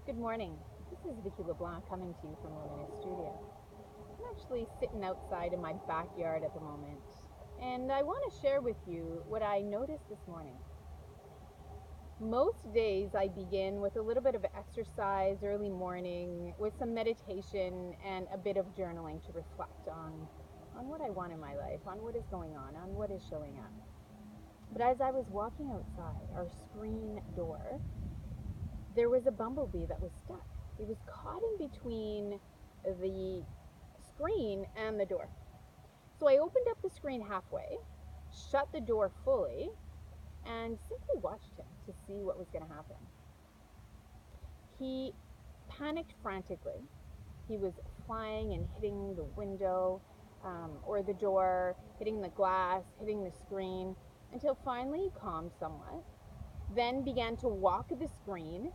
Good morning. This is Vicky LeBlanc coming to you from Luminous Studio. I'm actually sitting outside in my backyard at the moment, and I want to share with you what I noticed this morning. Most days I begin with a little bit of exercise early morning, with some meditation and a bit of journaling to reflect on what I want in my life, on what is going on what is showing up. But as I was walking outside our screen door, there was a bumblebee that was stuck. It was caught in between the screen and the door. So I opened up the screen halfway, shut the door fully, and simply watched him to see what was going to happen. He panicked frantically. He was flying and hitting the window or the door, hitting the glass, hitting the screen, until finally he calmed somewhat, then began to walk the screen.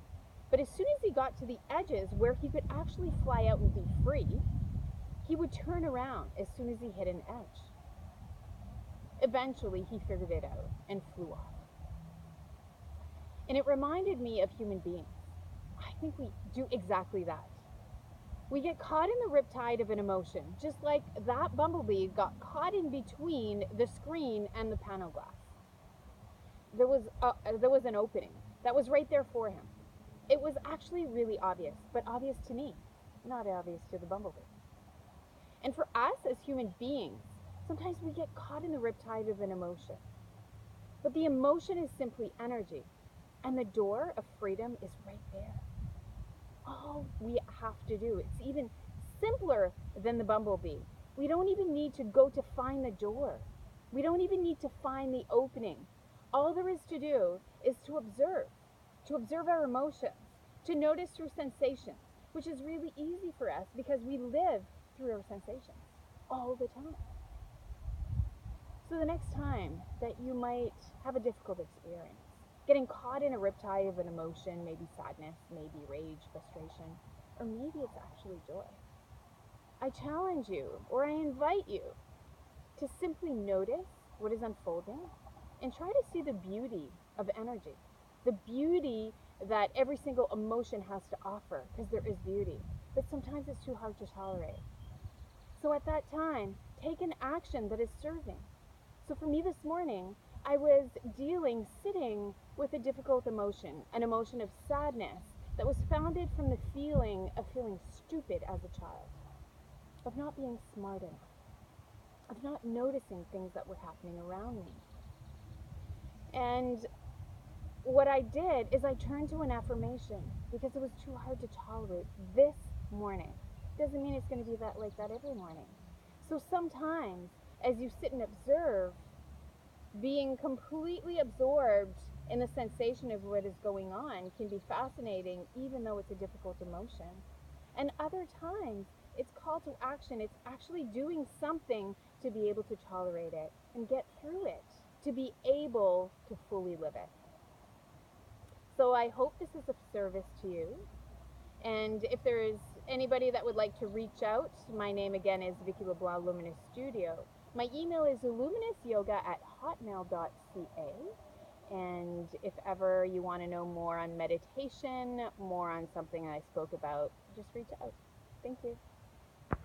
But as soon as he got to the edges where he could actually fly out and be free, he would turn around as soon as he hit an edge. Eventually, he figured it out and flew off. And it reminded me of human beings. I think we do exactly that. We get caught in the riptide of an emotion, just like that bumblebee got caught in between the screen and the panel glass. There was an opening that was right there for him. It was actually really obvious, but obvious to me, not obvious to the bumblebee. And for us as human beings, sometimes we get caught in the riptide of an emotion. But the emotion is simply energy, and the door of freedom is right there. All we have to do, it's even simpler than the bumblebee. We don't even need to go to find the door. We don't even need to find the opening. All there is to do is to observe our emotions, to notice through sensations, which is really easy for us because we live through our sensations all the time. So the next time that you might have a difficult experience, getting caught in a riptide of an emotion, maybe sadness, maybe rage, frustration, or maybe it's actually joy, I challenge you, or I invite you, to simply notice what is unfolding and try to see the beauty of energy, the beauty that every single emotion has to offer, because there is beauty, but sometimes it's too hard to tolerate. So at that time, take an action that is serving. So for me this morning, I was sitting with a difficult emotion, an emotion of sadness that was founded from the feeling of feeling stupid as a child, of not being smart enough, of not noticing things that were happening around me. And what I did is I turned to an affirmation because it was too hard to tolerate this morning. Doesn't mean it's going to be like that every morning. So sometimes, as you sit and observe, being completely absorbed in the sensation of what is going on can be fascinating, even though it's a difficult emotion. And other times, it's call to action. It's actually doing something to be able to tolerate it and get through it, to be able to fully live it. So I hope this is of service to you. And if there is anybody that would like to reach out, my name again is Vicky LeBlanc, Luminous Studio. My email is luminousyoga@hotmail.ca. And if ever you want to know more on meditation, more on something I spoke about, just reach out. Thank you.